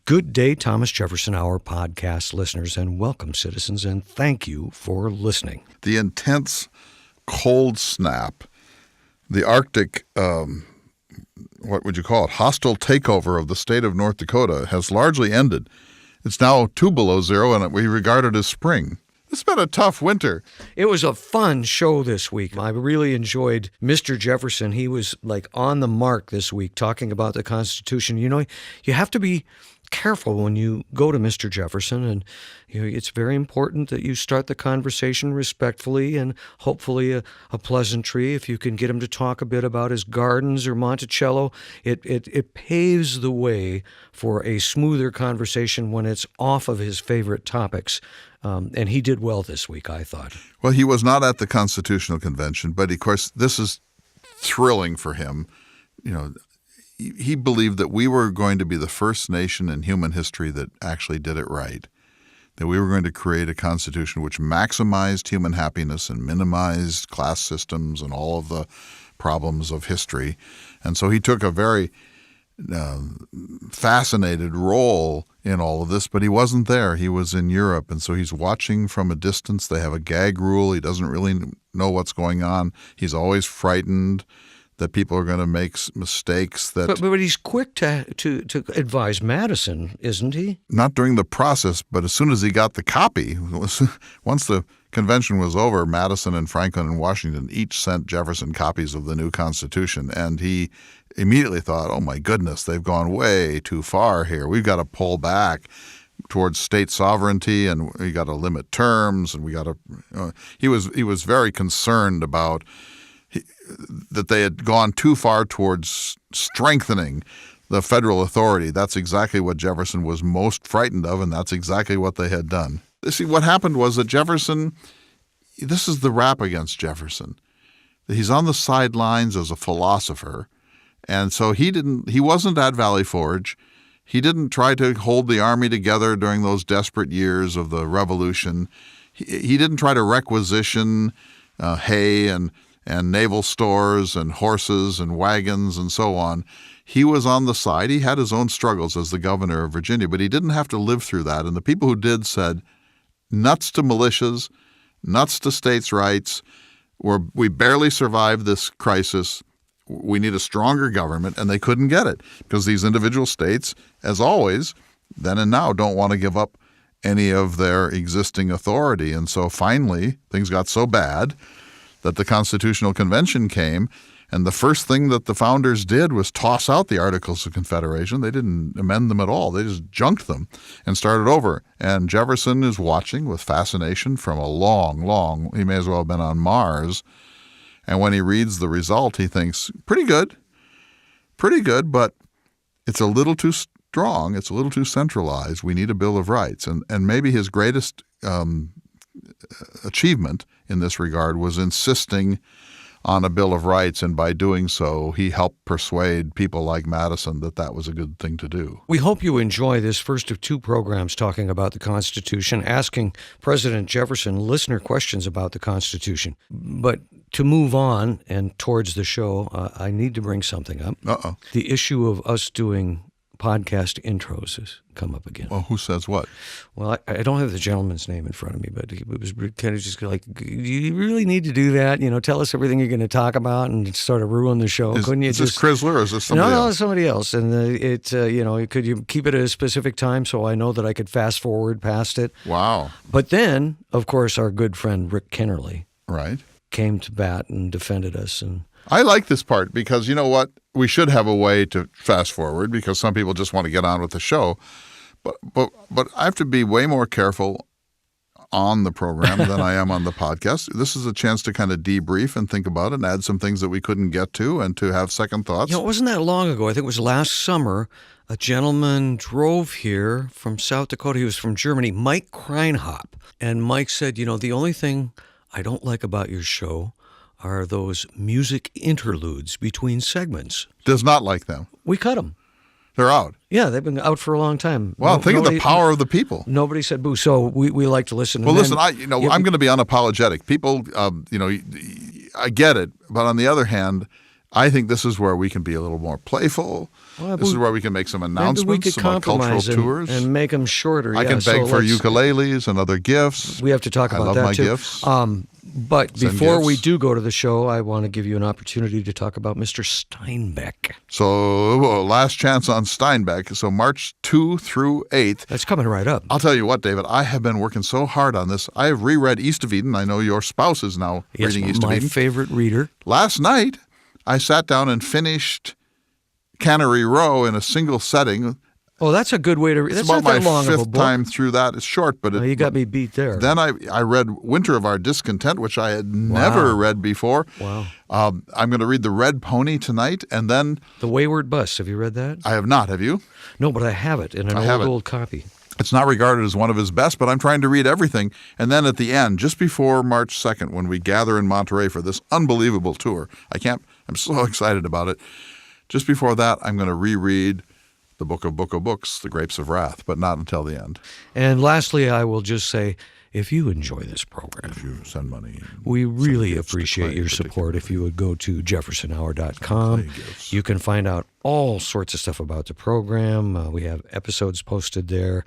Good day, Thomas Jefferson Hour podcast listeners, and welcome, citizens, and thank you for listening. The intense cold snap, the Arctic, what would you call it, hostile takeover of the state of North Dakota has largely ended. It's now 2 below zero, and we regard it as spring. It's been a tough winter. It was a fun show this week. I really enjoyed Mr. Jefferson. He was like on the mark this week talking about the Constitution. You know, you have to be careful when you go to Mr. Jefferson, and it's very important that you start the conversation respectfully and hopefully a pleasantry. If you can get him to talk a bit about his gardens or Monticello, it paves the way for a smoother conversation when it's off of his favorite topics. And he did well this week, I thought. Well, he was not at the Constitutional Convention, but of course this is thrilling for him. You know, he believed that we were going to be the first nation in human history that actually did it right, that we were going to create a constitution which maximized human happiness and minimized class systems and all of the problems of history. And so he took a very fascinated role in all of this, but he wasn't there. He was in Europe, and so he's watching from a distance. They have a gag rule. He doesn't really know what's going on. He's always frightened that people are going to make mistakes. But he's quick to advise Madison, isn't he? Not during the process, but as soon as he got the copy, once the convention was over, Madison and Franklin and Washington each sent Jefferson copies of the new Constitution, and he immediately thought, oh my goodness, they've gone way too far here. We've got to pull back towards state sovereignty, and we got to limit terms, and we got to. He was very concerned about that they had gone too far towards strengthening the federal authority. That's exactly what Jefferson was most frightened of, and that's exactly what they had done. See, what happened was that Jefferson, this is the rap against Jefferson. He's on the sidelines as a philosopher, and so he wasn't at Valley Forge. He didn't try to hold the army together during those desperate years of the Revolution. He didn't try to requisition hay and naval stores and horses and wagons and so on. He was on the side. He had his own struggles as the governor of Virginia, but he didn't have to live through that. And the people who did said, nuts to militias, nuts to states' rights. We barely survived this crisis. We need a stronger government, and they couldn't get it because these individual states, as always, then and now, don't want to give up any of their existing authority. And so finally, things got so bad that the Constitutional Convention came, and the first thing that the founders did was toss out the Articles of Confederation. They didn't amend them at all. They just junked them and started over. And Jefferson is watching with fascination from a long, he may as well have been on Mars. And when he reads the result, he thinks, pretty good, but it's a little too strong. It's a little too centralized. We need a Bill of Rights. And maybe his greatest achievement in this regard was insisting on a Bill of Rights, and by doing so, he helped persuade people like Madison that that was a good thing to do. We hope you enjoy this first of 2 programs talking about the Constitution, asking President Jefferson listener questions about the Constitution. But to move on and towards the show, I need to bring something up. Uh-oh. The issue of us doing podcast intros has come up again. Well, who says what? Well, I don't have the gentleman's name in front of me, but it was kind of just like, do you really need to do that? You know, tell us everything you're going to talk about and sort of ruin the show. Couldn't you is this Chrysler or is this somebody else? No, somebody else. And could you keep it at a specific time so I know that I could fast forward past it? Wow. But then, of course, our good friend Rick Kennerly came to bat and defended us. And I like this part because, you know what? We should have a way to fast forward because some people just want to get on with the show. But I have to be way more careful on the program than I am on the podcast. This is a chance to kind of debrief and think about it and add some things that we couldn't get to and to have second thoughts. You know, it wasn't that long ago. I think it was last summer. A gentleman drove here from South Dakota. He was from Germany, Mike Kreinhop. And Mike said, you know, the only thing I don't like about your show are those music interludes between segments. Does not like them. We cut them. They're out. Yeah, they've been out for a long time. Well, think of the power of the people. Nobody said boo. So we like to listen. Well, listen, I'm going to be unapologetic. People, I get it. But on the other hand, I think this is where we can be a little more playful. Well, this is where we can make some maybe announcements we could about cultural compromise tours. and make them shorter. I can beg for ukuleles and other gifts. We have to talk about I love that my too. gifts. But Send before gifts. we do go to the show, I want to give you an opportunity to talk about Mr. Steinbeck. So last chance on Steinbeck. So March 2 through 8th. That's coming right up. I'll tell you what, David, I have been working so hard on this. I have reread East of Eden. I know your spouse is now reading East of my Eden. favorite reader. Last night, I sat down and finished Cannery Row in a single setting. Oh, that's a good way to read. It's That's about not that my long of a fifth book. time through that. It's short, but You got me beat there. Then I read Winter of Our Discontent, which I had never read before. Wow. I'm going to read The Red Pony tonight, and then The Wayward Bus. Have you read that? I have not. Have you? No, but I have it in an old copy. It's not regarded as one of his best, but I'm trying to read everything. And then at the end, just before March 2nd, when we gather in Monterey for this unbelievable tour, I'm so excited about it. Just before that, I'm going to reread the Book of Books, The Grapes of Wrath, but not until the end. And lastly, I will just say, if you enjoy this program, If you send money. we really gifts to appreciate Clay, your support. If you would go to jeffersonhour.com, Clay gifts. you can find out all sorts of stuff about the program. We have episodes posted there.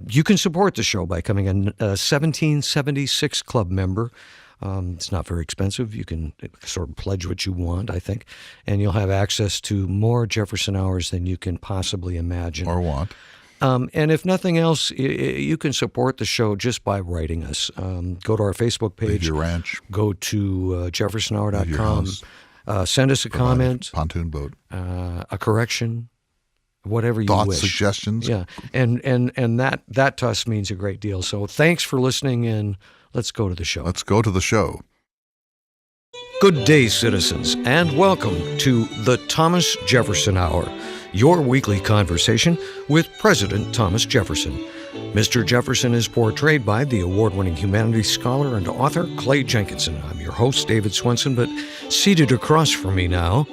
You can support the show by becoming a 1776 Club member. It's not very expensive. You can sort of pledge what you want, I think, and you'll have access to more Jefferson Hours than you can possibly imagine. Or want. And if nothing else, you can support the show just by writing us. Go to our Facebook Leave page. your ranch. Go to Leave your jeffersonhour.com. house. Send us a comment, Pontoon boat. a correction, whatever you Thoughts, wish. suggestions. Yeah, and that to us means a great deal. So thanks for listening, and let's go to the show. Let's go to the show. Good day, citizens, and welcome to the Thomas Jefferson Hour, your weekly conversation with President Thomas Jefferson. Mr. Jefferson is portrayed by the award-winning humanities scholar and author Clay Jenkinson. I'm your host, David Swenson, but seated across from me now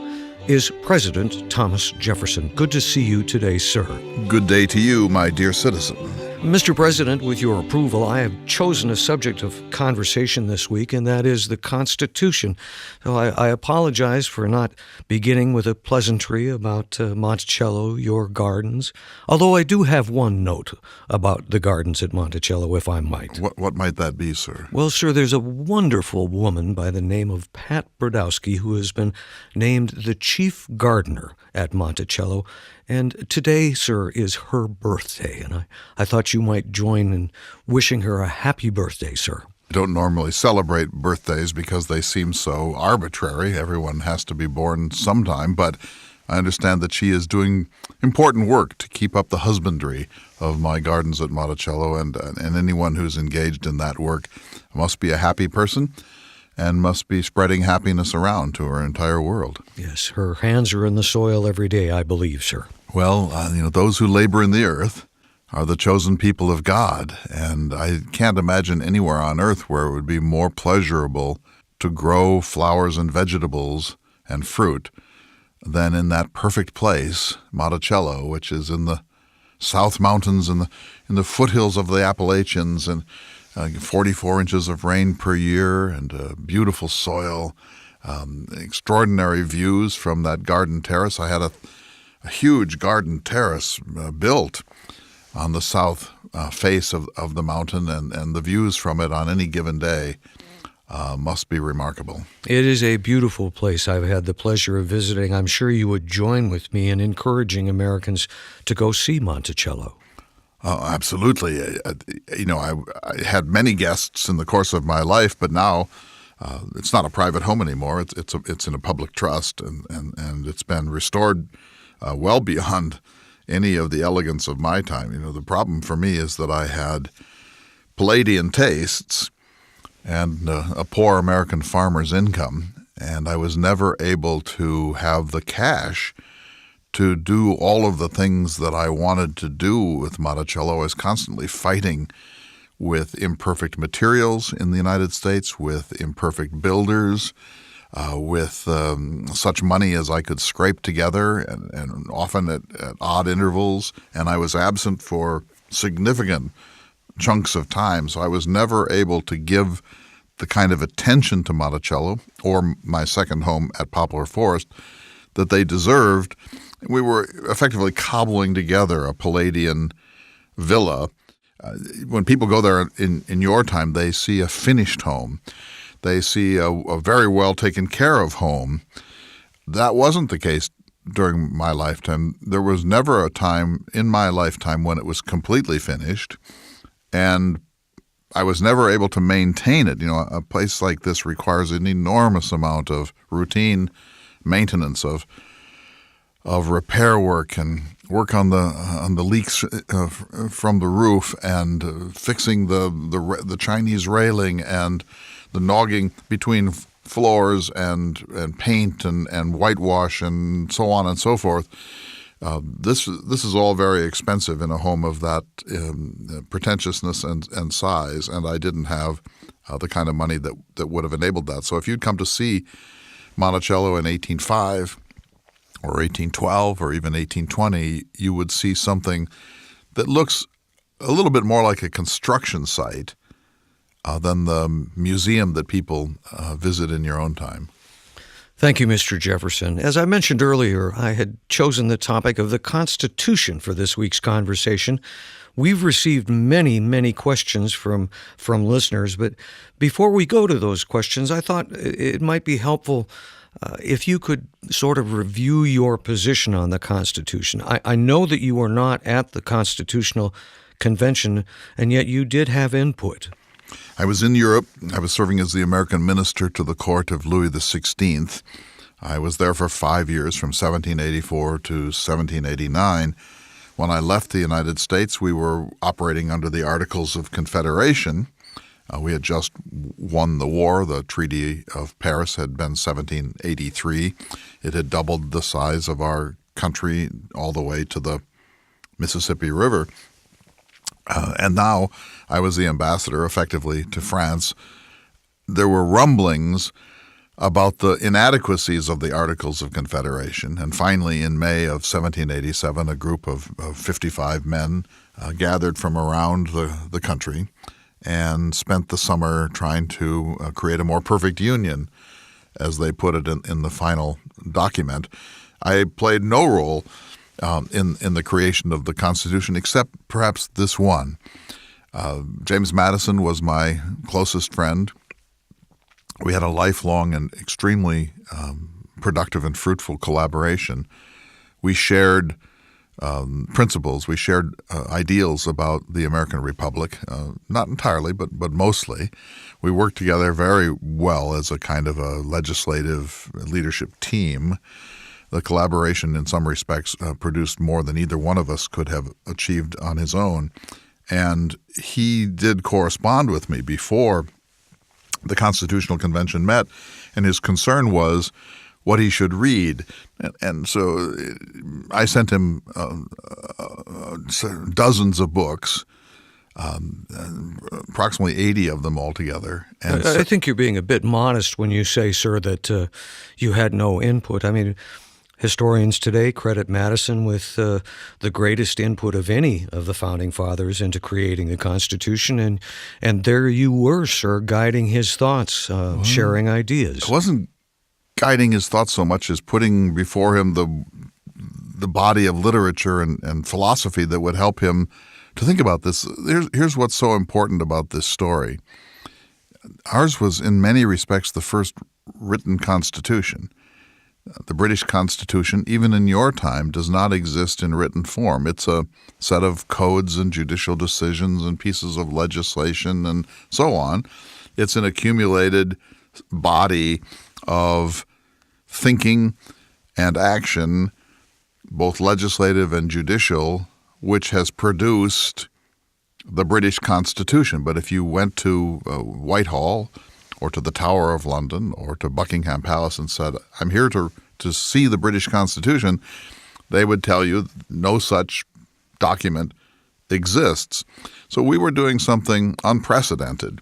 is President Thomas Jefferson. Good to see you today, sir. Good day to you, my dear citizen. Mr. President, with your approval, I have chosen a subject of conversation this week, and that is the Constitution. So I apologize for not beginning with a pleasantry about Monticello, your gardens, although I do have one note about the gardens at Monticello, if I might. What might that be, sir? Well, sir, there's a wonderful woman by the name of Pat Brodowski who has been named the chief gardener at Monticello. And today, sir, is her birthday, and I thought you might join in wishing her a happy birthday, sir. I don't normally celebrate birthdays because they seem so arbitrary. Everyone has to be born sometime, but I understand that she is doing important work to keep up the husbandry of my gardens at Monticello, and anyone who's engaged in that work must be a happy person and must be spreading happiness around to her entire world. Yes, her hands are in the soil every day, I believe, sir. Well, those who labor in the earth are the chosen people of God, and I can't imagine anywhere on earth where it would be more pleasurable to grow flowers and vegetables and fruit than in that perfect place, Monticello, which is in the South Mountains in the foothills of the Appalachians, and 44 inches of rain per year, and beautiful soil, extraordinary views from that garden terrace. I had a huge garden terrace built on the south face of the mountain, and the views from it on any given day must be remarkable. It is a beautiful place I've had the pleasure of visiting. I'm sure you would join with me in encouraging Americans to go see Monticello. Absolutely. I had many guests in the course of my life, but now it's not a private home anymore. It's in a public trust, and it's been restored well beyond any of the elegance of my time. The problem for me is that I had Palladian tastes and a poor American farmer's income, and I was never able to have the cash to do all of the things that I wanted to do with Monticello. I was constantly fighting with imperfect materials in the United States, with imperfect builders, with such money as I could scrape together, and often at odd intervals, and I was absent for significant chunks of time, so I was never able to give the kind of attention to Monticello or my second home at Poplar Forest that they deserved. We were effectively cobbling together a Palladian villa. When people go there in your time, they see a finished home. They see a very well taken care of home. That wasn't the case during my lifetime. There was never a time in my lifetime when it was completely finished, and I was never able to maintain it. A place like this requires an enormous amount of routine maintenance of repair work and work on the leaks from the roof and fixing the Chinese railing and the nogging between floors and paint and whitewash and so on and so forth. This is all very expensive in a home of that pretentiousness and size, and I didn't have the kind of money that would have enabled that. So if you'd come to see Monticello in 1805 or 1812 or even 1820, you would see something that looks a little bit more like a construction site than the museum that people visit in your own time. Thank you, Mr. Jefferson. As I mentioned earlier, I had chosen the topic of the Constitution for this week's conversation. We've received many, many questions from listeners, but before we go to those questions, I thought it might be helpful if you could sort of review your position on the Constitution. I know that you were not at the Constitutional Convention, and yet you did have input. I was in Europe. I was serving as the American minister to the court of Louis XVI. I was there for 5 years, from 1784 to 1789. When I left the United States, we were operating under the Articles of Confederation. We had just won the war. The Treaty of Paris had been 1783. It had doubled the size of our country all the way to the Mississippi River. And now I was the ambassador, effectively, to France. There were rumblings about the inadequacies of the Articles of Confederation. And finally, in May of 1787, a group of 55 men gathered from around the country and spent the summer trying to create a more perfect union, as they put it in the final document. I played no role in the creation of the Constitution, except perhaps this one. James Madison was my closest friend. We had a lifelong and extremely productive and fruitful collaboration. We shared principles. We shared ideals about the American Republic, not entirely, but mostly. We worked together very well as a kind of a legislative leadership team. The collaboration, in some respects, produced more than either one of us could have achieved on his own. And he did correspond with me before the Constitutional Convention met, and his concern was what he should read. And so I sent him dozens of books, approximately 80 of them altogether. And I think you're being a bit modest when you say, sir, that you had no input. I mean, historians today credit Madison with the greatest input of any of the Founding Fathers into creating the Constitution, and there you were, sir, guiding his thoughts, sharing ideas. It wasn't guiding his thoughts so much as putting before him the body of literature and philosophy that would help him to think about this. Here's what's so important about this story. Ours was, in many respects, the first written constitution. The British Constitution, even in your time, does not exist in written form. It's a set of codes and judicial decisions and pieces of legislation and so on. It's an accumulated body of thinking and action, both legislative and judicial, which has produced the British Constitution. But if you went to Whitehall or to the Tower of London or to Buckingham Palace and said, I'm here to see the British Constitution, they would tell you no such document exists. So we were doing something unprecedented.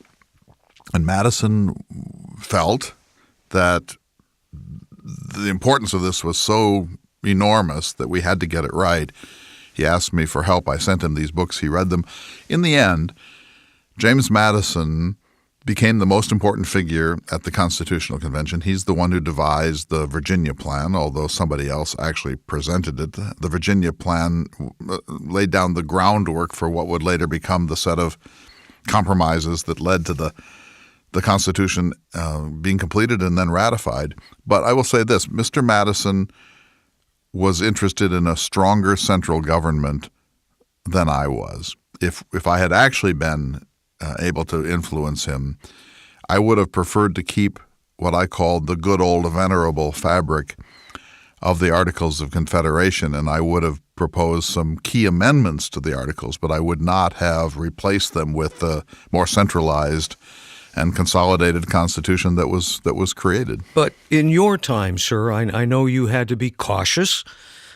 And Madison felt that the importance of this was so enormous that we had to get it right. He asked me for help. I sent him these books. He read them. In the end, James Madison became the most important figure at the Constitutional Convention. He's the one who devised the Virginia Plan, although somebody else actually presented it. The Virginia Plan laid down the groundwork for what would later become the set of compromises that led to the Constitution being completed and then ratified. But I will say this, Mr. Madison was interested in a stronger central government than I was. If I had actually been able to influence him, I would have preferred to keep what I called the good old venerable fabric of the Articles of Confederation, and I would have proposed some key amendments to the Articles, but I would not have replaced them with the more centralized and consolidated Constitution that was created. But in your time, sir, I know you had to be cautious.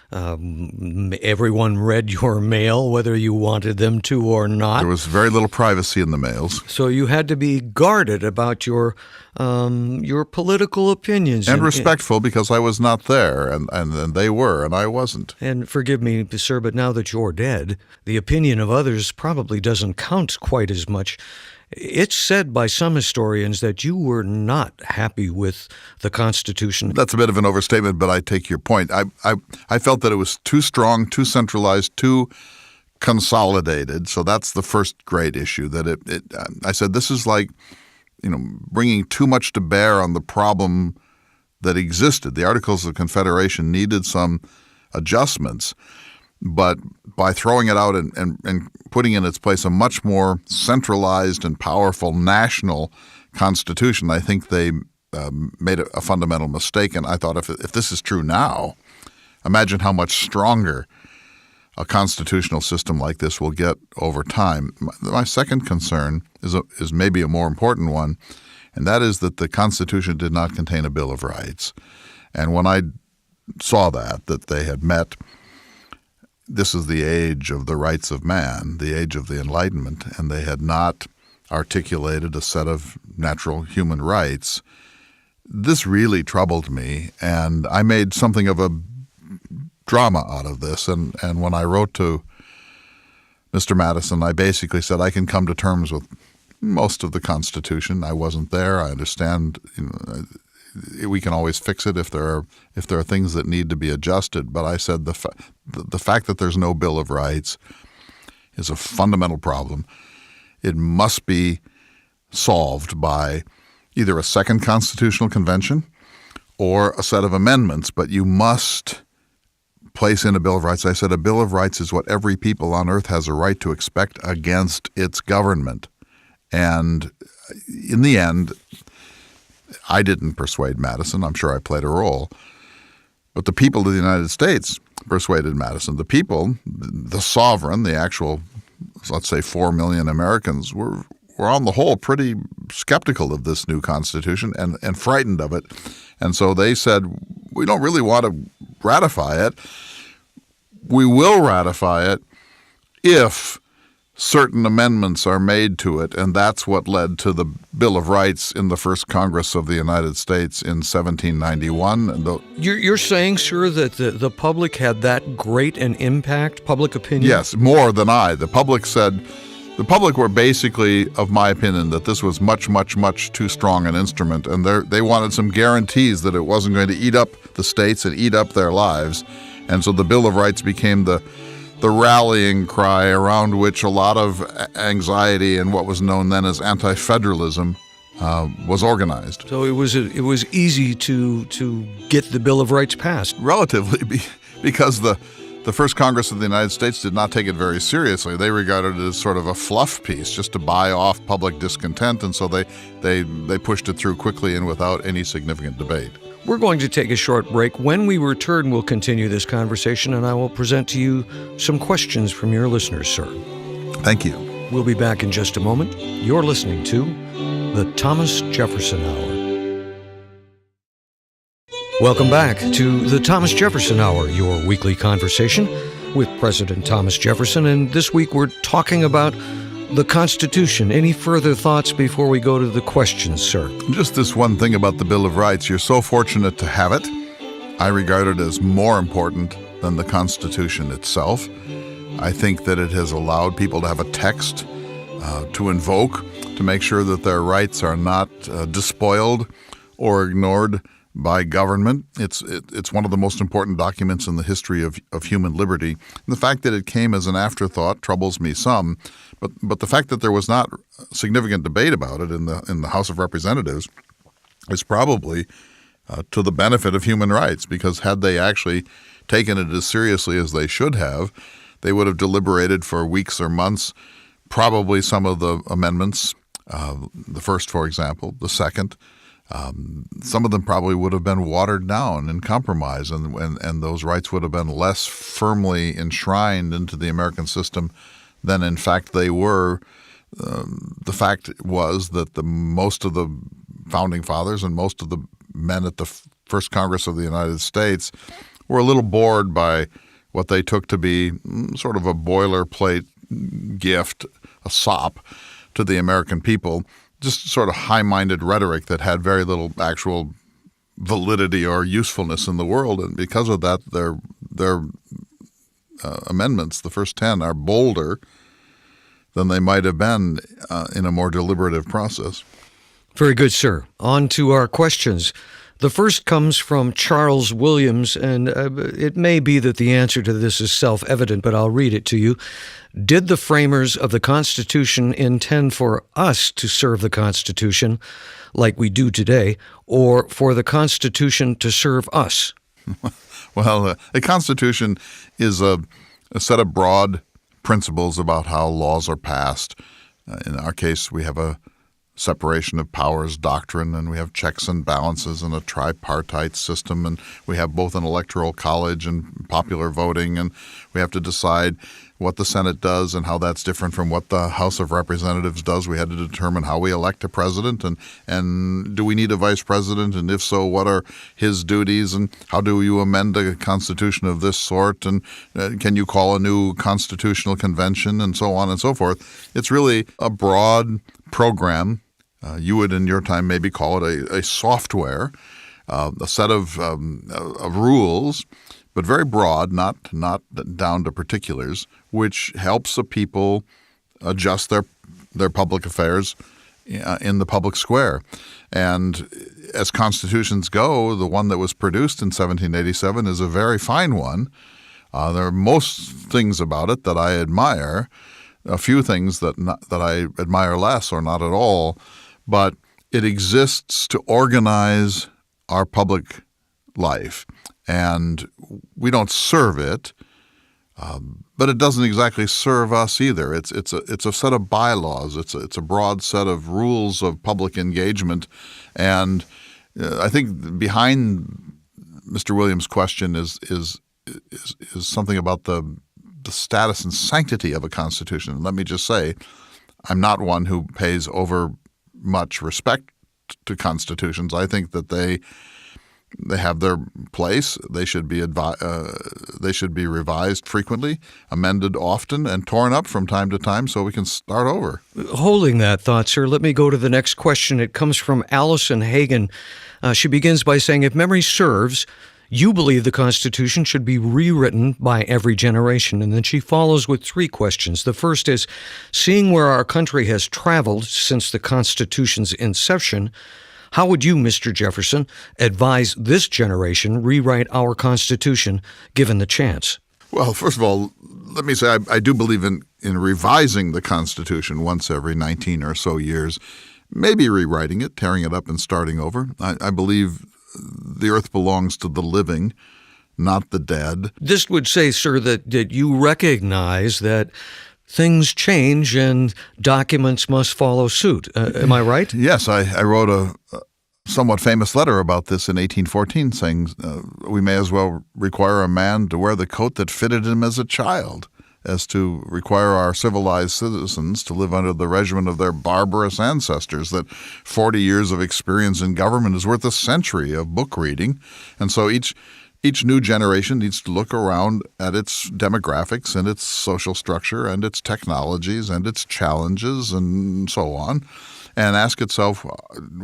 Everyone read your mail, whether you wanted them to or not. There was very little privacy in the mails. So you had to be guarded about your political opinions. And respectful, because I was not there, and they were, and I wasn't. And forgive me, sir, but now that you're dead, the opinion of others probably doesn't count quite as much. It's said by some historians that you were not happy with the Constitution. That's a bit of an overstatement, but I take your point. I felt that it was too strong, too centralized, too consolidated. So that's the first great issue. That I said this is like, bringing too much to bear on the problem that existed. The Articles of Confederation needed some adjustments. But by throwing it out and putting in its place a much more centralized and powerful national constitution, I think they made a fundamental mistake. And I thought if this is true now, imagine how much stronger a constitutional system like this will get over time. My second concern is maybe a more important one, and that is that the Constitution did not contain a Bill of Rights. And when I saw that they had met, this is the age of the rights of man, the age of the Enlightenment, and they had not articulated a set of natural human rights. This really troubled me, and I made something of a drama out of this. And when I wrote to Mr. Madison, I basically said I can come to terms with most of the Constitution. I wasn't there. I understand. We can always fix it if there are things that need to be adjusted. But I said the fact that there's no Bill of Rights is a fundamental problem. It must be solved by either a second constitutional convention or a set of amendments, but you must place in a Bill of Rights. I said a Bill of Rights is what every people on earth has a right to expect against its government. And in the end, I didn't persuade Madison. I'm sure I played a role. But the people of the United States persuaded Madison. The people, the sovereign, the actual, let's say 4 million Americans, were on the whole pretty skeptical of this new Constitution and frightened of it. And so they said, we don't really want to ratify it. We will ratify it if certain amendments are made to it, and that's what led to the Bill of Rights in the first Congress of the United States in 1791. You're saying, sir, that the public had that great an impact, public opinion? Yes, more than I. The public were basically of my opinion that this was much, much, much too strong an instrument, and they wanted some guarantees that it wasn't going to eat up the states and eat up their lives. And so the Bill of Rights became the rallying cry around which a lot of anxiety and what was known then as anti-federalism was organized. So it was easy to get the Bill of Rights passed. Relatively, because the first Congress of the United States did not take it very seriously. They regarded it as sort of a fluff piece, just to buy off public discontent, and so they pushed it through quickly and without any significant debate. We're going to take a short break. When we return, we'll continue this conversation, and I will present to you some questions from your listeners, sir. Thank you. We'll be back in just a moment. You're listening to The Thomas Jefferson Hour. Welcome back to The Thomas Jefferson Hour, your weekly conversation with President Thomas Jefferson. And this week we're talking about the Constitution. Any further thoughts before we go to the questions, sir? Just this one thing about the Bill of Rights. You're so fortunate to have it. I regard it as more important than the Constitution itself. I think that it has allowed people to have a text to invoke to make sure that their rights are not despoiled or ignored by government. It's one of the most important documents in the history of human liberty. And the fact that it came as an afterthought troubles me some, but the fact that there was not significant debate about it in the House of Representatives is probably to the benefit of human rights, because had they actually taken it as seriously as they should have, they would have deliberated for weeks or months, probably some of the amendments, the first, for example, the second. Some of them probably would have been watered down in compromise, and those rights would have been less firmly enshrined into the American system than in fact they were. The fact was that most of the founding fathers and most of the men at the first Congress of the United States were a little bored by what they took to be sort of a boilerplate gift, a sop to the American people, just sort of high-minded rhetoric that had very little actual validity or usefulness in the world. And because of that, their amendments, the first 10, are bolder than they might have been in a more deliberative process. Very good, sir. On to our questions. The first comes from Charles Williams, and it may be that the answer to this is self-evident, but I'll read it to you. Did the framers of the Constitution intend for us to serve the Constitution like we do today, or for the Constitution to serve us? Well, a Constitution is a set of broad principles about how laws are passed. In our case, we have a separation of powers doctrine, and we have checks and balances and a tripartite system, and we have both an electoral college and popular voting, and we have to decide what the Senate does and how that's different from what the House of Representatives does. We had to determine how we elect a president, and do we need a vice president, and if so, what are his duties, and how do you amend a constitution of this sort, and can you call a new constitutional convention, and so on and so forth. It's really a broad program. You would in your time maybe call it a software, a set of rules, but very broad, not down to particulars, which helps the people adjust their public affairs in the public square. And as constitutions go, the one that was produced in 1787 is a very fine one. There are most things about it that I admire, a few things that I admire less or not at all, but it exists to organize our public life. And we don't serve it, but it doesn't exactly serve us either. It's a set of bylaws. It's a broad set of rules of public engagement, and I think behind Mr. Williams' question is something about the status and sanctity of a constitution. And let me just say, I'm not one who pays over much respect to constitutions. I think that they have their place. They should be revised frequently, amended often, and torn up from time to time so we can start over. Holding that thought, sir, let me go to the next question. It comes from Allison Hagan. She begins by saying, if memory serves, you believe the Constitution should be rewritten by every generation. And then she follows with three questions. The first is, seeing where our country has traveled since the Constitution's inception, how would you, Mr. Jefferson, advise this generation rewrite our Constitution, given the chance? Well, first of all, let me say I do believe in revising the Constitution once every 19 or so years, maybe rewriting it, tearing it up and starting over. I believe the earth belongs to the living, not the dead. This would say, sir, that you recognize that things change and documents must follow suit. Am I right? Yes, I wrote a somewhat famous letter about this in 1814 saying we may as well require a man to wear the coat that fitted him as a child as to require our civilized citizens to live under the regimen of their barbarous ancestors, that 40 years of experience in government is worth a century of book reading. And so each new generation needs to look around at its demographics and its social structure and its technologies and its challenges and so on, and ask itself,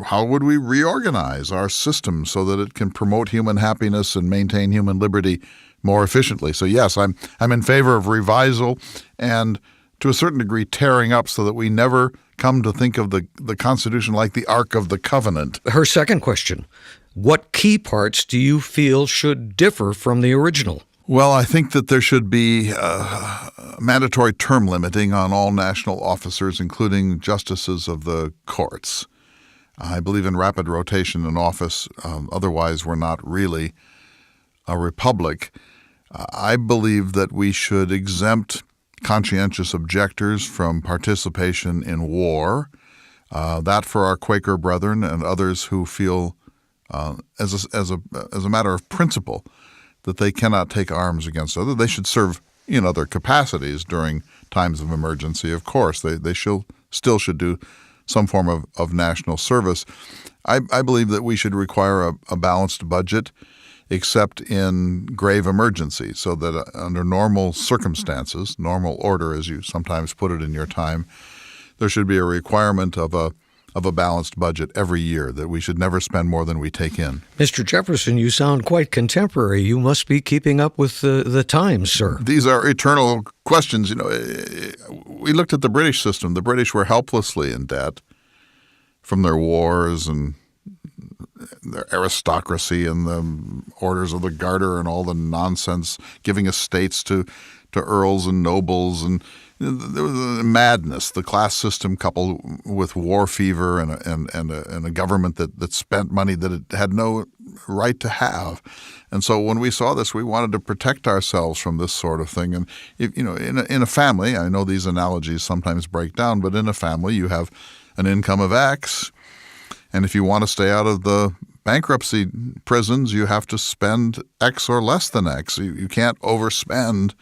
how would we reorganize our system so that it can promote human happiness and maintain human liberty more efficiently? So yes, I'm in favor of revisal and to a certain degree tearing up so that we never come to think of the Constitution like the Ark of the Covenant. Her second question, what key parts do you feel should differ from the original? Well, I think that there should be mandatory term limiting on all national officers, including justices of the courts. I believe in rapid rotation in office. Otherwise, we're not really a republic. I believe that we should exempt conscientious objectors from participation in war. That for our Quaker brethren and others who feel, as a matter of principle, that they cannot take arms against others. They should serve in other capacities during times of emergency. Of course, they still should do some form of national service. I believe that we should require a balanced budget, except in grave emergency, so that under normal circumstances, normal order, as you sometimes put it in your time, there should be a requirement of a balanced budget every year, that we should never spend more than we take in. Mr. Jefferson, you sound quite contemporary. You must be keeping up with the times, sir. These are eternal questions. You know, we looked at the British system. The British were helplessly in debt from their wars and their aristocracy and the orders of the Garter and all the nonsense, giving estates to earls and nobles, and there was a madness. The class system coupled with war fever and a government that spent money that it had no right to have. And so when we saw this, we wanted to protect ourselves from this sort of thing. And in a family, I know these analogies sometimes break down, but in a family you have an income of X. And if you want to stay out of the bankruptcy prisons, you have to spend X or less than X. You can't overspend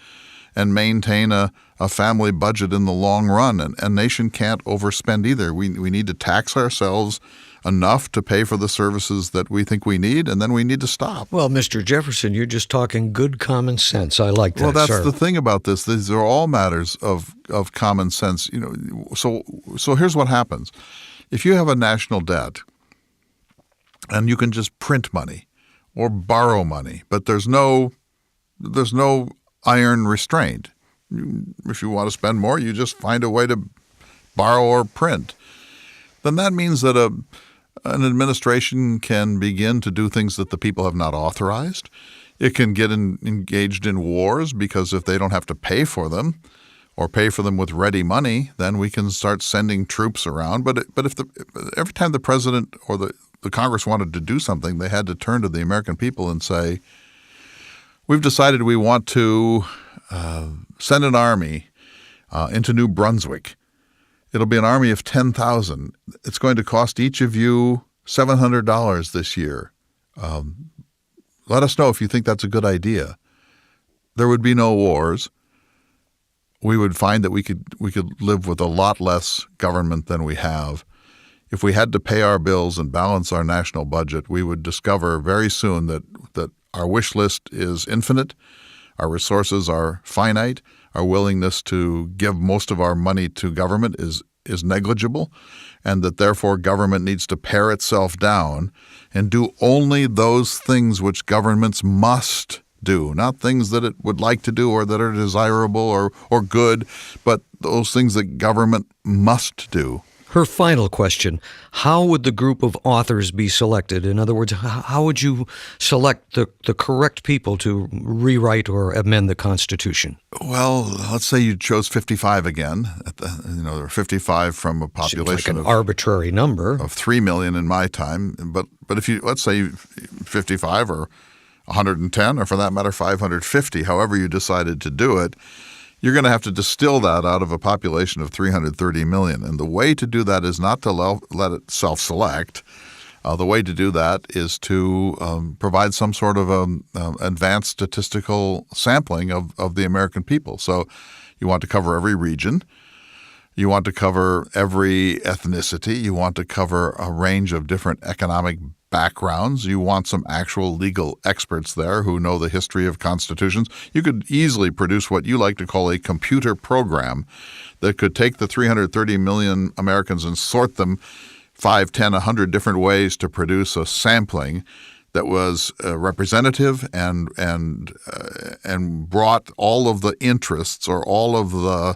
and maintain a family budget in the long run. And a nation can't overspend either. We need to tax ourselves enough to pay for the services that we think we need, and then we need to stop. Well, Mr. Jefferson, you're just talking good common sense. I like that, Well, that's sir. the thing about this. These are all matters of common sense. So here's what happens. If you have a national debt and you can just print money or borrow money, but there's no iron restraint. If you want to spend more, you just find a way to borrow or print. Then that means that an administration can begin to do things that the people have not authorized. It can get engaged in wars, because if they don't have to pay for them or pay for them with ready money, then we can start sending troops around. But if every time the president or the Congress wanted to do something, they had to turn to the American people and say, we've decided we want to send an army into New Brunswick. It'll be an army of 10,000. It's going to cost each of you $700 this year. Let us know if you think that's a good idea. There would be no wars. We would find that we could live with a lot less government than we have. If we had to pay our bills and balance our national budget, we would discover very soon that our wish list is infinite, our resources are finite, our willingness to give most of our money to government is negligible, and that therefore government needs to pare itself down and do only those things which governments must do, not things that it would like to do or that are desirable or good, but those things that government must do. Her final question, how would the group of authors be selected? In other words, how would you select the correct people to rewrite or amend the Constitution? Well, let's say you chose 55 again. There are 55 from a population like an arbitrary number of 3 million in my time. But if let's say 55 or 110, or for that matter 550, however you decided to do it, you're going to have to distill that out of a population of 330 million. And the way to do that is not to let it self-select. The way to do that is to provide some sort of advanced statistical sampling of the American people. So you want to cover every region. You want to cover every ethnicity. You want to cover a range of different economic backgrounds. You want some actual legal experts there who know the history of constitutions. You could easily produce what you like to call a computer program that could take the 330 million Americans and sort them 5, 10, 100 different ways to produce a sampling that was representative and brought all of the interests or all of the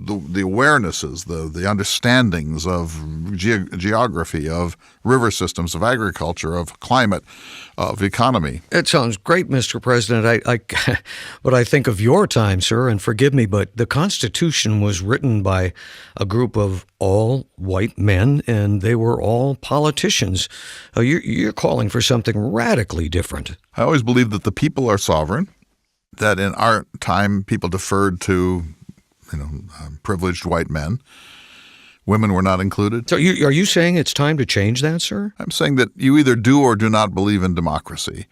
the awarenesses, the understandings of geography, of river systems, of agriculture, of climate, of economy. It sounds great, Mr. President. But I think of your time, sir, and forgive me, but the Constitution was written by a group of all white men, and they were all politicians. You're calling for something radically different. I always believe that the people are sovereign, that in our time people deferred to privileged white men. Women were not included. So are you saying it's time to change that, sir? I'm saying that you either do or do not believe in democracy.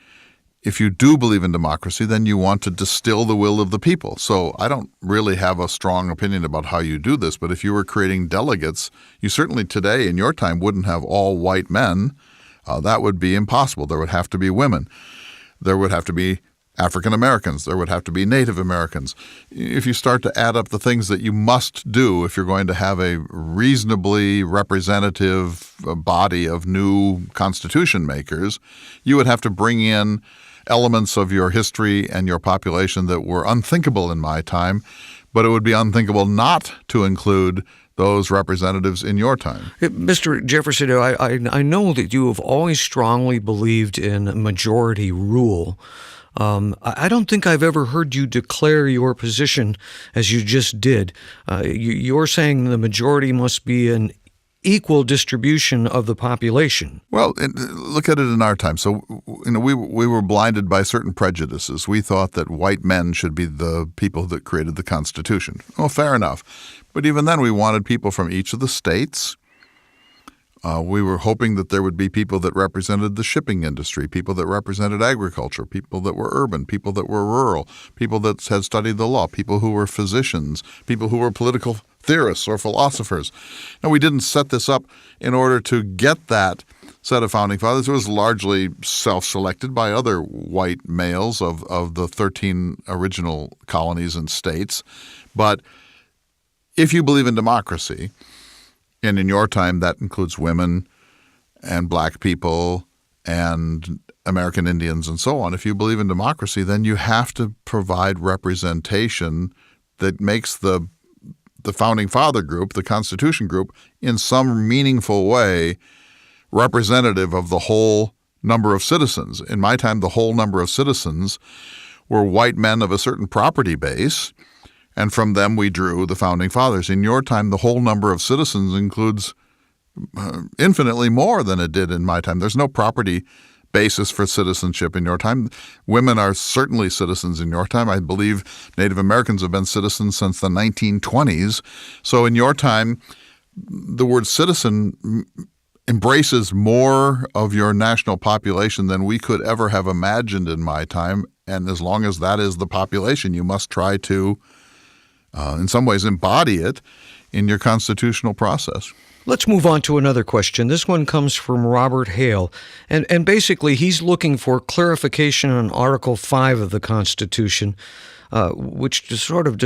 If you do believe in democracy, then you want to distill the will of the people. So I don't really have a strong opinion about how you do this, but if you were creating delegates, you certainly today in your time wouldn't have all white men. That would be impossible. There would have to be women. There would have to be African Americans. There would have to be Native Americans. If you start to add up the things that you must do if you're going to have a reasonably representative body of new constitution makers, you would have to bring in elements of your history and your population that were unthinkable in my time, but it would be unthinkable not to include those representatives in your time. Mr. Jefferson, I know that you have always strongly believed in majority rule. I don't think I've ever heard you declare your position as you just did. You're saying the majority must be an equal distribution of the population. Well, look at it in our time. So, we were blinded by certain prejudices. We thought that white men should be the people that created the Constitution. Well, fair enough. But even then, we wanted people from each of the states. We were hoping that there would be people that represented the shipping industry, people that represented agriculture, people that were urban, people that were rural, people that had studied the law, people who were physicians, people who were political theorists or philosophers. And we didn't set this up in order to get that set of founding fathers. It was largely self-selected by other white males of the 13 original colonies and states. But if you believe in democracy, and in your time, that includes women and black people and American Indians and so on. If you believe in democracy, then you have to provide representation that makes the Founding Father group, the Constitution group, in some meaningful way representative of the whole number of citizens. In my time, the whole number of citizens were white men of a certain property base, and from them we drew the Founding Fathers. In your time, the whole number of citizens includes infinitely more than it did in my time. There's no property basis for citizenship in your time. Women are certainly citizens in your time. I believe Native Americans have been citizens since the 1920s. So in your time, the word citizen embraces more of your national population than we could ever have imagined in my time. And as long as that is the population, you must try to in some ways embody it in your constitutional process. Let's move on to another question. This one comes from Robert Hale, and basically he's looking for clarification on Article 5 of the Constitution, which sort of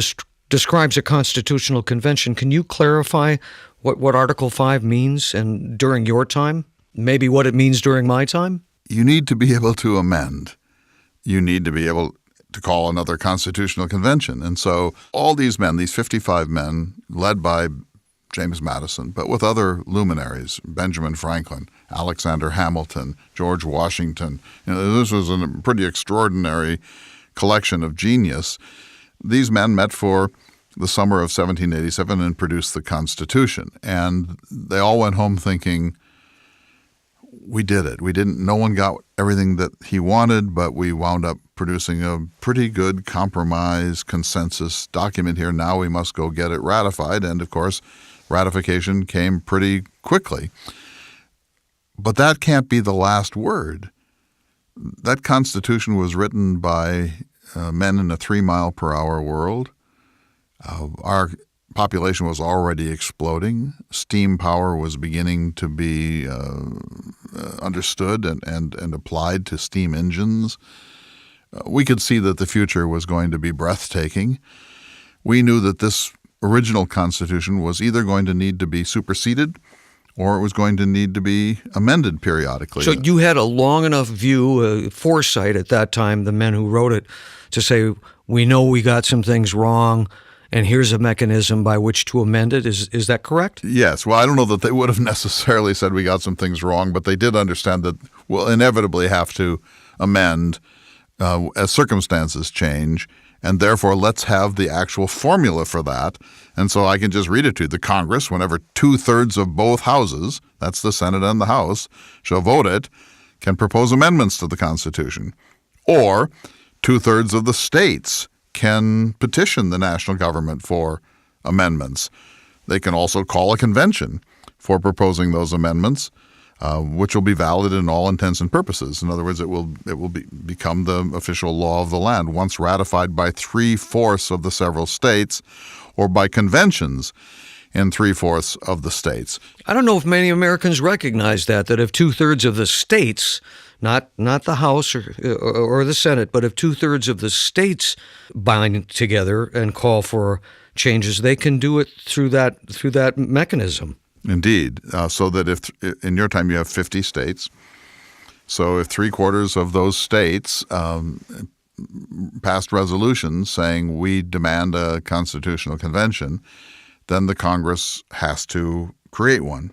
describes a constitutional convention. Can you clarify what Article 5 means and during your time? Maybe what it means during my time? You need to be able to amend. You need to be able to call another constitutional convention. And so all these men, these 55 men, led by James Madison, but with other luminaries, Benjamin Franklin, Alexander Hamilton, George Washington, this was a pretty extraordinary collection of genius. These men met for the summer of 1787 and produced the Constitution. And they all went home thinking, we did it. No one got everything that he wanted, but we wound up producing a pretty good compromise consensus document here. Now we must go get it ratified. And of course, ratification came pretty quickly. But that can't be the last word. That Constitution was written by men in a 3-mile-per-hour world. Our population was already exploding. Steam power was beginning to be understood and applied to steam engines. We could see that the future was going to be breathtaking. We knew that this original Constitution was either going to need to be superseded or it was going to need to be amended periodically. So you had a long enough view, foresight at that time, the men who wrote it, to say, we know we got some things wrong. and here's a mechanism by which to amend it. Is that correct? Yes. Well, I don't know that they would have necessarily said we got some things wrong, but they did understand that we'll inevitably have to amend as circumstances change, and therefore let's have the actual formula for that. And so I can just read it to you. The Congress, whenever 2/3 of both houses, that's the Senate and the House, shall vote it, can propose amendments to the Constitution. Or 2/3 of the states can petition the national government for amendments. They can also call a convention for proposing those amendments, which will be valid in all intents and purposes. In other words, it will become the official law of the land once ratified by 3/4 of the several states, or by conventions in 3/4 of the states. I don't know if many Americans recognize that if 2/3 of the states, not the House or the Senate, but if 2/3 of the states bind together and call for changes, they can do it through that mechanism. Indeed. So that if in your time you have 50 states, so if 3/4 of those states passed resolutions saying we demand a constitutional convention, then the Congress has to create one.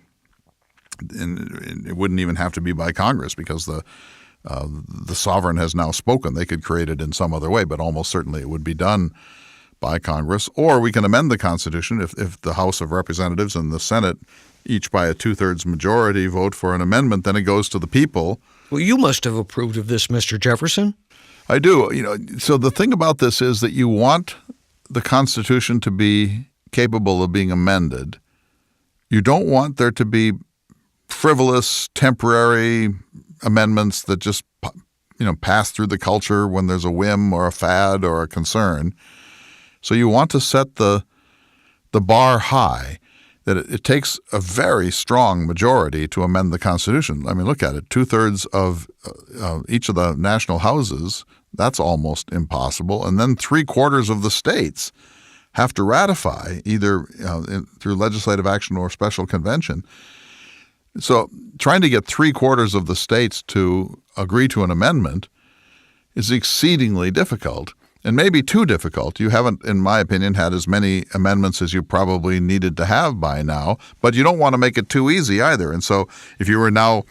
And it wouldn't even have to be by Congress because the sovereign has now spoken. They could create it in some other way, but almost certainly it would be done by Congress. Or we can amend the Constitution if the House of Representatives and the Senate, each by a 2/3 majority, vote for an amendment, then it goes to the people. Well, you must have approved of this, Mr. Jefferson. I do. So the thing about this is that you want the Constitution to be capable of being amended. You don't want there to be frivolous, temporary amendments that just pass through the culture when there's a whim or a fad or a concern. So you want to set the bar high, that it takes a very strong majority to amend the Constitution. I mean, look at it. 2/3 of each of the national houses, that's almost impossible. And then 3/4 of the states have to ratify either through legislative action or special convention. So trying to get 3/4 of the states to agree to an amendment is exceedingly difficult, and maybe too difficult. You haven't, in my opinion, had as many amendments as you probably needed to have by now, but you don't want to make it too easy either. And so if you were now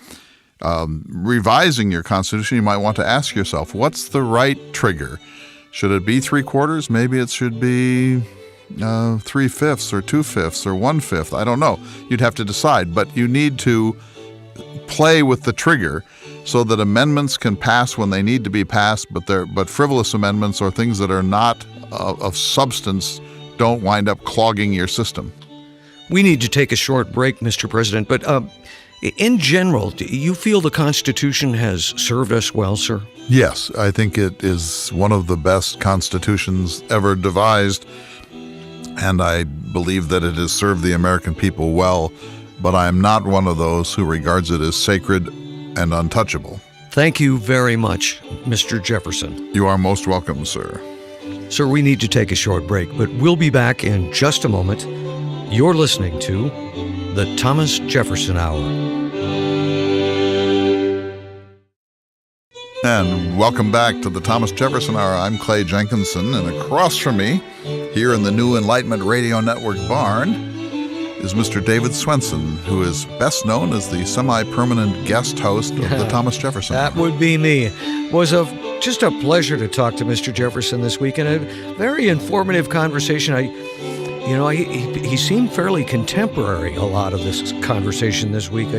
revising your Constitution, you might want to ask yourself, what's the right trigger? Should it be 3/4? Maybe it should be 3/5 or 2/5 or 1/5. I don't know. You'd have to decide, but you need to play with the trigger so that amendments can pass when they need to be passed, but frivolous amendments or things that are not of substance don't wind up clogging your system. We need to take a short break, Mr. President, but in general, do you feel the Constitution has served us well, sir? Yes, I think it is one of the best constitutions ever devised, and I believe that it has served the American people well, but I am not one of those who regards it as sacred and untouchable. Thank you very much, Mr. Jefferson. You are most welcome, sir. Sir, we need to take a short break, but we'll be back in just a moment. You're listening to the Thomas Jefferson Hour. And welcome back to the Thomas Jefferson Hour. I'm Clay Jenkinson, and across from me, here in the New Enlightenment Radio Network barn, is Mr. David Swenson, who is best known as the semi-permanent guest host of the Thomas Jefferson Hour. That would be me. It was just a pleasure to talk to Mr. Jefferson this week, and a very informative conversation. He seemed fairly contemporary, a lot of this conversation this week.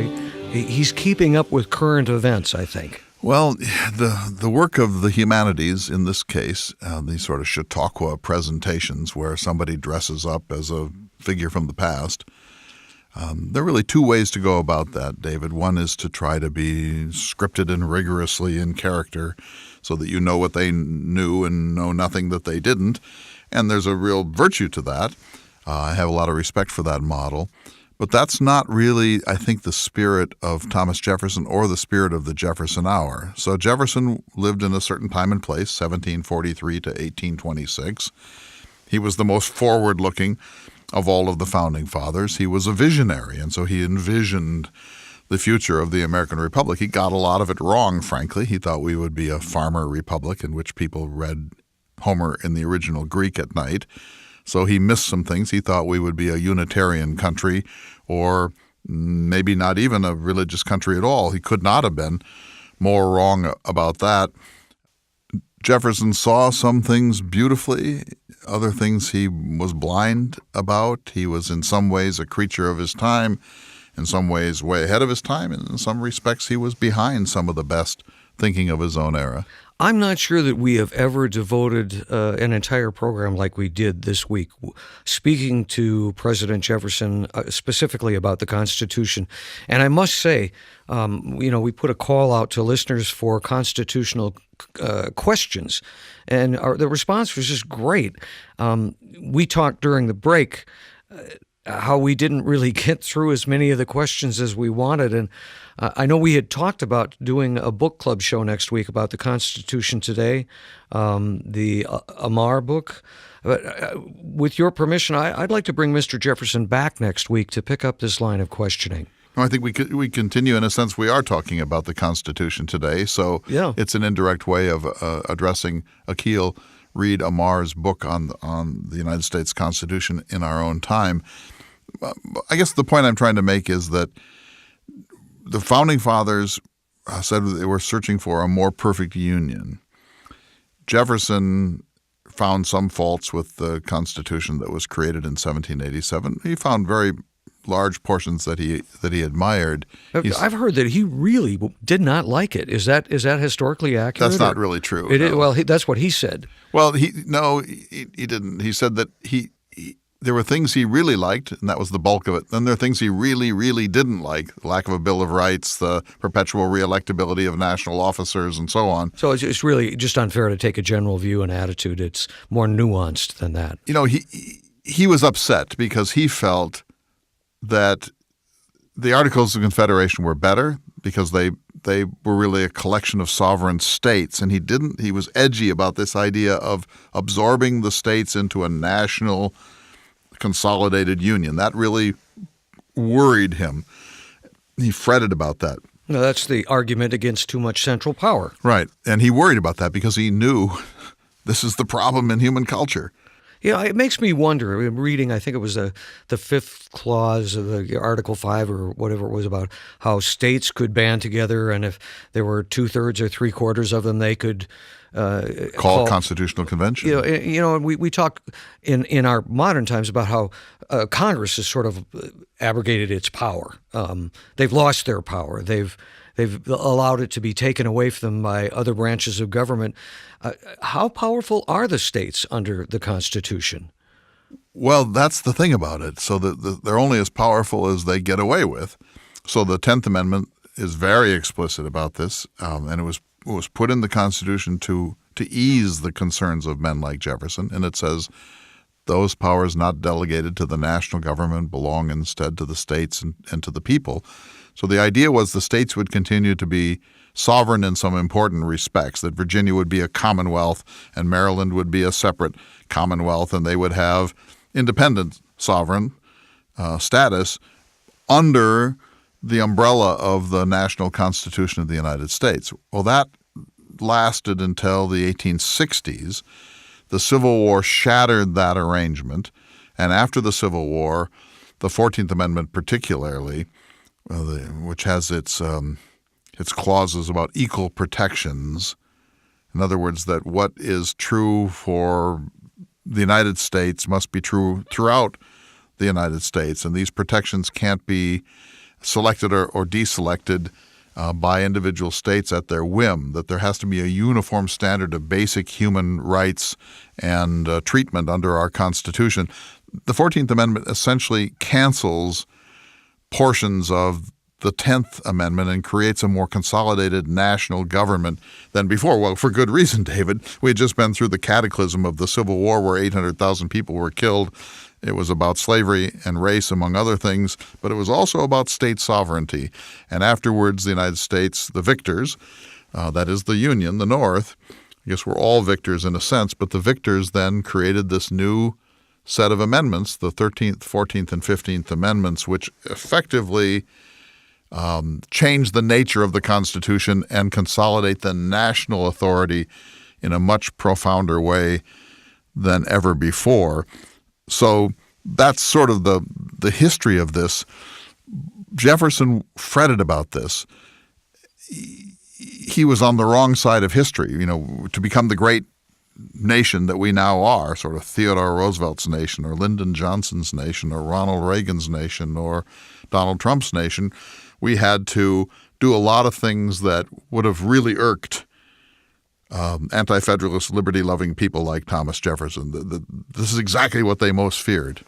He's keeping up with current events, I think. Well, the work of the humanities in this case, these sort of Chautauqua presentations where somebody dresses up as a figure from the past, there are really two ways to go about that, David. One is to try to be scripted and rigorously in character so that you know what they knew and know nothing that they didn't. And there's a real virtue to that. I have a lot of respect for that model. But that's not really, I think, the spirit of Thomas Jefferson or the spirit of the Jefferson Hour. So Jefferson lived in a certain time and place, 1743 to 1826. He was the most forward-looking of all of the founding fathers. He was a visionary, and so he envisioned the future of the American Republic. He got a lot of it wrong, frankly. He thought we would be a farmer republic in which people read Homer in the original Greek at night. So he missed some things. He thought we would be a Unitarian country, or maybe not even a religious country at all. He could not have been more wrong about that. Jefferson saw some things beautifully, other things he was blind about. He was in some ways a creature of his time, in some ways way ahead of his time, and in some respects he was behind some of the best thinking of his own era. I'm not sure that we have ever devoted an entire program like we did this week, speaking to President Jefferson specifically about the Constitution. And I must say, we put a call out to listeners for constitutional questions, and the response was just great. We talked during the break how we didn't really get through as many of the questions as we wanted. And I know we had talked about doing a book club show next week about the Constitution Today, the Amar book. But with your permission, I'd like to bring Mr. Jefferson back next week to pick up this line of questioning. I think we continue. In a sense, we are talking about the Constitution today. So yeah. It's an indirect way of addressing Akil Reed Amar's book on the United States Constitution in our own time. I guess the point I'm trying to make is that the Founding Fathers said they were searching for a more perfect union. Jefferson found some faults with the Constitution that was created in 1787. He found very large portions that he admired. I've heard that he really did not like it. Is that historically accurate? That's not really true. It is, well, that's what he said. Well, he didn't. He said that there were things he really liked, and that was the bulk of it. Then there are things he really, really didn't like: the lack of a Bill of Rights, the perpetual reelectability of national officers, and so on. So it's really just unfair to take a general view and attitude. It's more nuanced than that. He was upset because he felt that the Articles of Confederation were better because they were really a collection of sovereign states, and he was edgy about this idea of absorbing the states into a national consolidated union. That really worried him. He fretted about that. No, that's the argument against too much central power. Right. And he worried about that because he knew this is the problem in human culture. Yeah, it makes me wonder. I'm reading, I think it was the fifth clause of the Article 5 or whatever it was, about how states could band together, and if there were 2/3 or 3/4 of them, they could call a constitutional convention. We talk in our modern times about how Congress has sort of abrogated its power. They've lost their power. They've allowed it to be taken away from them by other branches of government. How powerful are the states under the Constitution? Well, that's the thing about it. So they're only as powerful as they get away with. So the 10th Amendment is very explicit about this, and it was put in the Constitution to ease the concerns of men like Jefferson. And it says those powers not delegated to the national government belong instead to the states and to the people. So the idea was the states would continue to be sovereign in some important respects, that Virginia would be a commonwealth and Maryland would be a separate commonwealth, and they would have independent sovereign status under the umbrella of the national Constitution of the United States. Well, that lasted until the 1860s. The Civil War shattered that arrangement, and after the Civil War, the 14th Amendment particularly, which has its clauses about equal protections. In other words, that what is true for the United States must be true throughout the United States, and these protections can't be selected or deselected by individual states at their whim, that there has to be a uniform standard of basic human rights and treatment under our Constitution. The 14th Amendment essentially cancels portions of the 10th Amendment and creates a more consolidated national government than before. Well, for good reason, David. We had just been through the cataclysm of the Civil War where 800,000 people were killed. It was about slavery and race, among other things, but it was also about state sovereignty. And afterwards, the United States, the victors, that is the Union, the North, I guess we're all victors in a sense, but the victors then created this new set of amendments, the 13th, 14th, and 15th Amendments, which effectively change the nature of the Constitution and consolidate the national authority in a much profounder way than ever before. So that's sort of the history of this. Jefferson fretted about this. He was on the wrong side of history, to become the great nation that we now are, sort of Theodore Roosevelt's nation or Lyndon Johnson's nation or Ronald Reagan's nation or Donald Trump's nation. We had to do a lot of things that would have really irked anti-federalist, liberty-loving people like Thomas Jefferson. This is exactly what they most feared.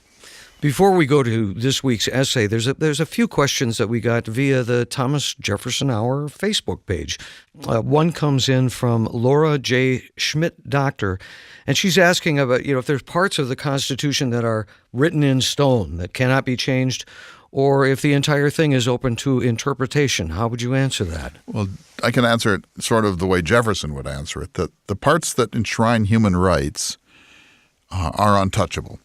Before we go to this week's essay, there's a few questions that we got via the Thomas Jefferson Hour Facebook page. One comes in from Laura J. Schmidt, Doctor, and she's asking about, if there's parts of the Constitution that are written in stone that cannot be changed, or if the entire thing is open to interpretation. How would you answer that? Well, I can answer it sort of the way Jefferson would answer it, that the parts that enshrine human rights are untouchable.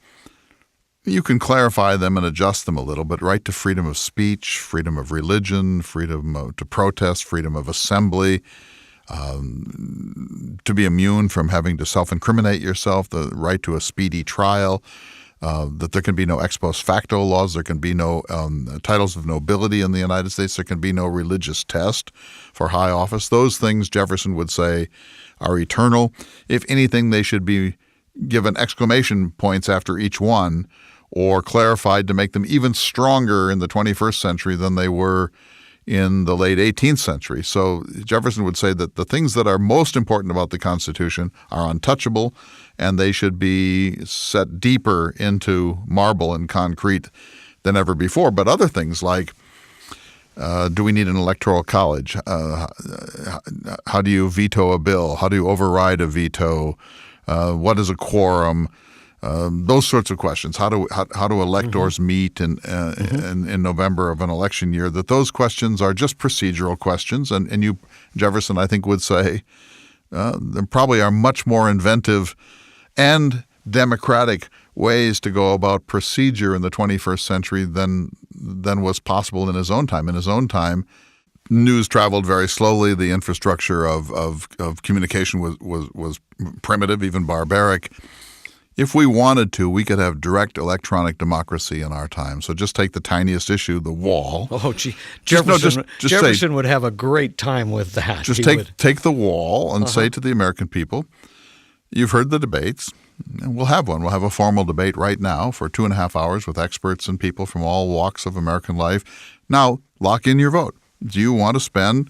You can clarify them and adjust them a little, but right to freedom of speech, freedom of religion, freedom to protest, freedom of assembly, to be immune from having to self-incriminate yourself, the right to a speedy trial, that there can be no ex post facto laws, there can be no titles of nobility in the United States, there can be no religious test for high office. Those things, Jefferson would say, are eternal. If anything, they should be given exclamation points after each one, or clarified to make them even stronger in the 21st century than they were in the late 18th century. So Jefferson would say that the things that are most important about the Constitution are untouchable, and they should be set deeper into marble and concrete than ever before. But other things like, do we need an electoral college? How do you veto a bill? How do you override a veto? What is a quorum? Those sorts of questions. How do electors meet in November of an election year? That those questions are just procedural questions, and you, Jefferson, I think, would say there probably are much more inventive and democratic ways to go about procedure in the 21st century than was possible in his own time. In his own time, news traveled very slowly. The infrastructure of communication was primitive, even barbaric. If we wanted to, we could have direct electronic democracy in our time. So just take the tiniest issue, the wall. Oh, gee. Jefferson would have a great time with that. Just take the wall and say to the American people, you've heard the debates, and we'll have one. We'll have a formal debate right now for 2.5 hours with experts and people from all walks of American life. Now, lock in your vote. Do you want to spend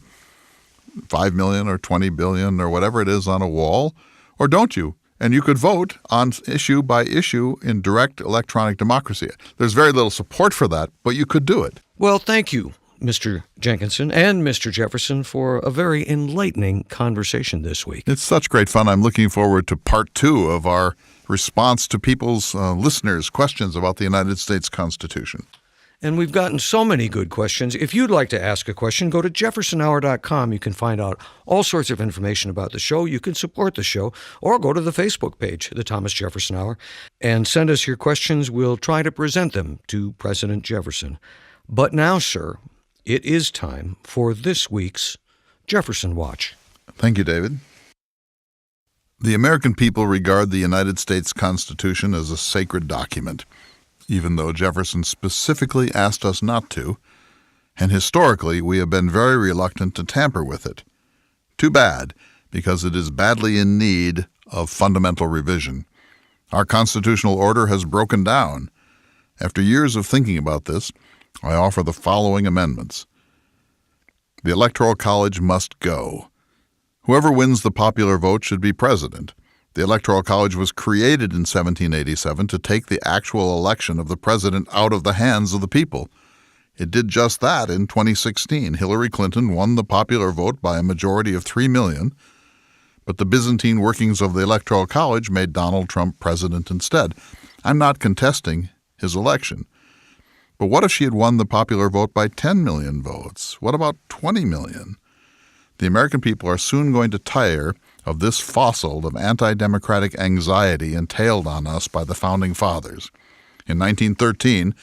$5 million or $20 billion or whatever it is on a wall, or don't you? And you could vote on issue by issue in direct electronic democracy. There's very little support for that, but you could do it. Well, thank you, Mr. Jenkinson and Mr. Jefferson, for a very enlightening conversation this week. It's such great fun. I'm looking forward to part 2 of our response to people's listeners' questions about the United States Constitution. And we've gotten so many good questions. If you'd like to ask a question, go to jeffersonhour.com. You can find out all sorts of information about the show. You can support the show, or go to the Facebook page, The Thomas Jefferson Hour, and send us your questions. We'll try to present them to President Jefferson. But now, sir, it is time for this week's Jefferson Watch. Thank you, David. The American people regard the United States Constitution as a sacred document, even though Jefferson specifically asked us not to, and historically we have been very reluctant to tamper with it. Too bad, because it is badly in need of fundamental revision. Our constitutional order has broken down. After years of thinking about this, I offer the following amendments. The Electoral College must go. Whoever wins the popular vote should be president. The Electoral College was created in 1787 to take the actual election of the president out of the hands of the people. It did just that in 2016. Hillary Clinton won the popular vote by a majority of 3 million, but the Byzantine workings of the Electoral College made Donald Trump president instead. I'm not contesting his election. But what if she had won the popular vote by 10 million votes? What about 20 million? The American people are soon going to tire of this fossil of anti-democratic anxiety entailed on us by the Founding Fathers. In 1913,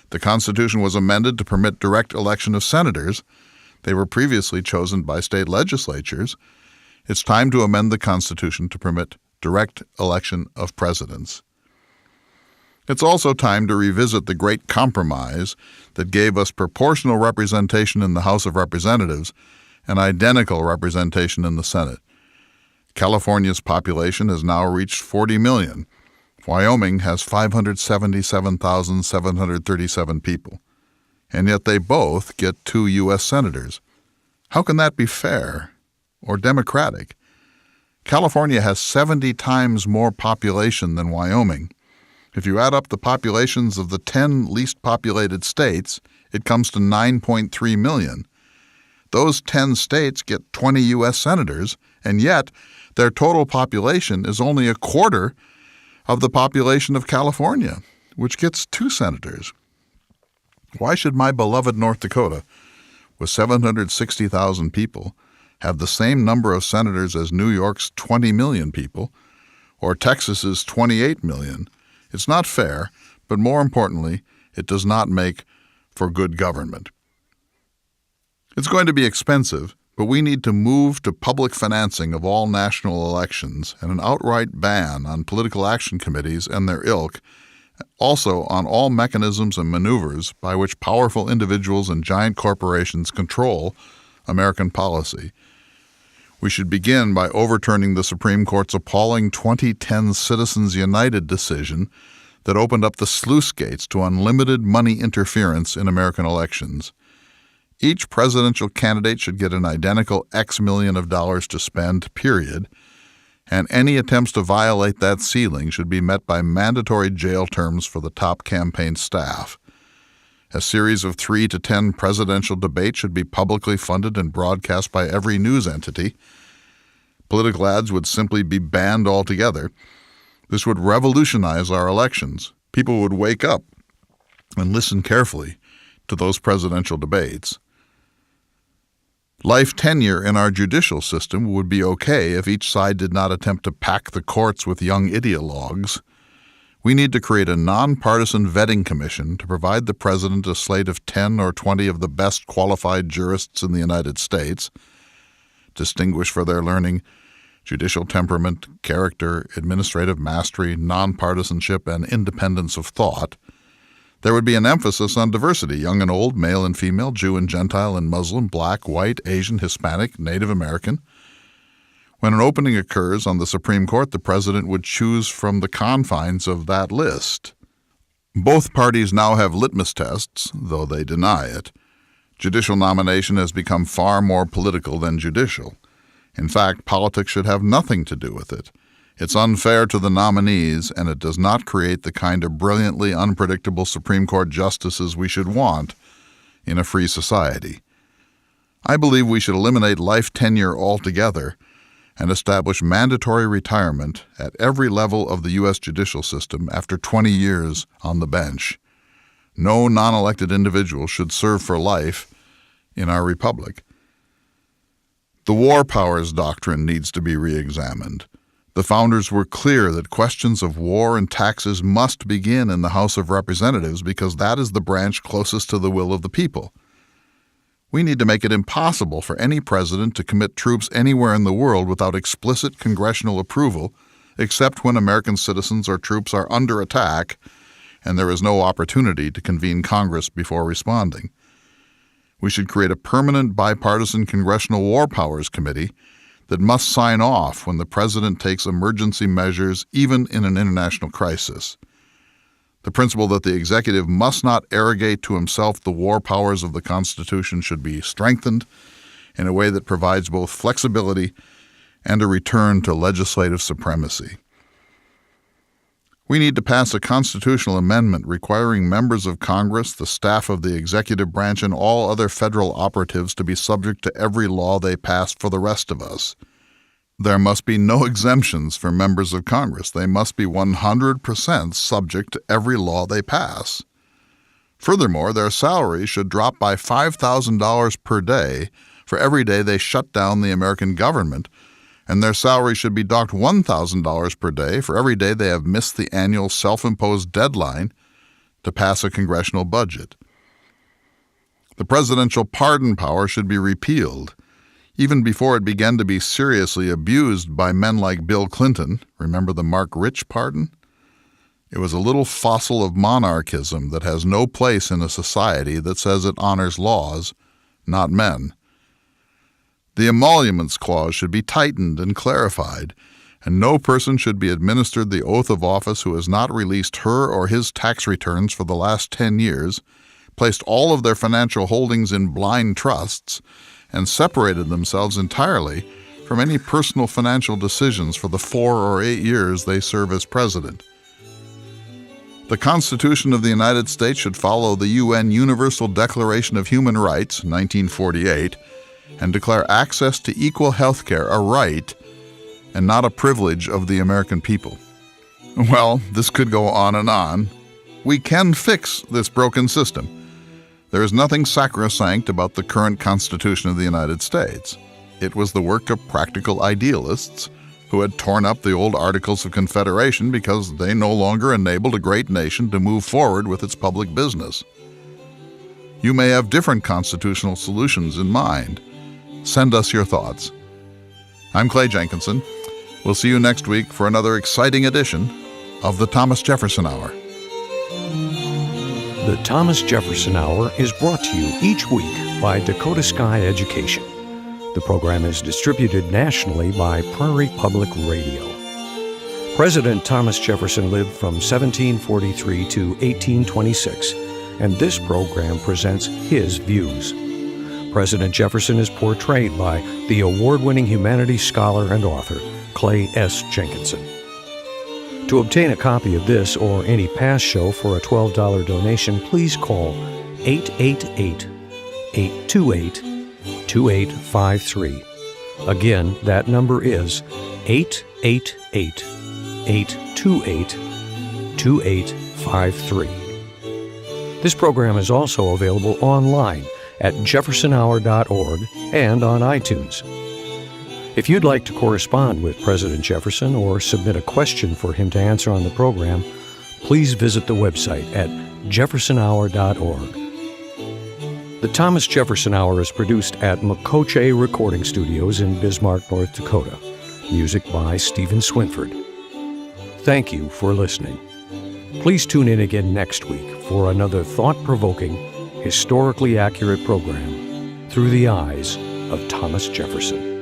the Constitution was amended to permit direct election of senators. They were previously chosen by state legislatures. It's time to amend the Constitution to permit direct election of presidents. It's also time to revisit the great compromise that gave us proportional representation in the House of Representatives and identical representation in the Senate. California's population has now reached 40 million. Wyoming has 577,737 people. And yet they both get 2 U.S. senators. How can that be fair or democratic? California has 70 times more population than Wyoming. If you add up the populations of the 10 least populated states, it comes to 9.3 million. Those 10 states get 20 U.S. senators, and yet their total population is only a quarter of the population of California, which gets 2 senators. Why should my beloved North Dakota, with 760,000 people, have the same number of senators as New York's 20 million people, or Texas's 28 million? It's not fair, but more importantly, it does not make for good government. It's going to be expensive, but we need to move to public financing of all national elections and an outright ban on political action committees and their ilk, also on all mechanisms and maneuvers by which powerful individuals and giant corporations control American policy. We should begin by overturning the Supreme Court's appalling 2010 Citizens United decision that opened up the sluice gates to unlimited money interference in American elections. Each presidential candidate should get an identical X million of dollars to spend, period, and any attempts to violate that ceiling should be met by mandatory jail terms for the top campaign staff. A series of 3 to 10 presidential debates should be publicly funded and broadcast by every news entity. Political ads would simply be banned altogether. This would revolutionize our elections. People would wake up and listen carefully to those presidential debates. Life tenure in our judicial system would be okay if each side did not attempt to pack the courts with young ideologues. We need to create a nonpartisan vetting commission to provide the president a slate of 10 or 20 of the best qualified jurists in the United States, distinguished for their learning, judicial temperament, character, administrative mastery, nonpartisanship, and independence of thought. There would be an emphasis on diversity, young and old, male and female, Jew and Gentile and Muslim, black, white, Asian, Hispanic, Native American. When an opening occurs on the Supreme Court, the president would choose from the confines of that list. Both parties now have litmus tests, though they deny it. Judicial nomination has become far more political than judicial. In fact, politics should have nothing to do with it. It's unfair to the nominees, and it does not create the kind of brilliantly unpredictable Supreme Court justices we should want in a free society. I believe we should eliminate life tenure altogether and establish mandatory retirement at every level of the U.S. judicial system after 20 years on the bench. No non-elected individual should serve for life in our republic. The war powers doctrine needs to be re-examined. The founders were clear that questions of war and taxes must begin in the House of Representatives because that is the branch closest to the will of the people. We need to make it impossible for any president to commit troops anywhere in the world without explicit congressional approval, except when American citizens or troops are under attack and there is no opportunity to convene Congress before responding. We should create a permanent bipartisan Congressional War Powers Committee that must sign off when the president takes emergency measures, even in an international crisis. The principle that the executive must not arrogate to himself the war powers of the Constitution should be strengthened in a way that provides both flexibility and a return to legislative supremacy. We need to pass a constitutional amendment requiring members of Congress, the staff of the executive branch, and all other federal operatives to be subject to every law they pass for the rest of us. There must be no exemptions for members of Congress. They must be 100% subject to every law they pass. Furthermore, their salary should drop by $5,000 per day for every day they shut down the American government, and their salary should be docked $1,000 per day for every day they have missed the annual self-imposed deadline to pass a congressional budget. The presidential pardon power should be repealed, even before it began to be seriously abused by men like Bill Clinton. Remember the Mark Rich pardon? It was a little fossil of monarchism that has no place in a society that says it honors laws, not men. The emoluments clause should be tightened and clarified, and no person should be administered the oath of office who has not released her or his tax returns for the last 10 years, placed all of their financial holdings in blind trusts, and separated themselves entirely from any personal financial decisions for the 4 or 8 years they serve as president. The Constitution of the United States should follow the UN Universal Declaration of Human Rights, 1948, and declare access to equal health care a right and not a privilege of the American people. Well, this could go on and on. We can fix this broken system. There is nothing sacrosanct about the current Constitution of the United States. It was the work of practical idealists who had torn up the old Articles of Confederation because they no longer enabled a great nation to move forward with its public business. You may have different constitutional solutions in mind. Send us your thoughts. I'm Clay Jenkinson. We'll see you next week for another exciting edition of the Thomas Jefferson Hour. The Thomas Jefferson Hour is brought to you each week by Dakota Sky Education. The program is distributed nationally by Prairie Public Radio. President Thomas Jefferson lived from 1743 to 1826, and this program presents his views. President Jefferson is portrayed by the award-winning humanities scholar and author, Clay S. Jenkinson. To obtain a copy of this or any past show for a $12 donation, please call 888-828-2853. Again, that number is 888-828-2853. This program is also available online at jeffersonhour.org and on iTunes. If you'd like to correspond with President Jefferson or submit a question for him to answer on the program, please visit the website at jeffersonhour.org. The Thomas Jefferson Hour is produced at Makoche Recording Studios in Bismarck, North Dakota. Music by Stephen Swinford. Thank you for listening. Please tune in again next week for another thought-provoking, historically accurate program through the eyes of Thomas Jefferson.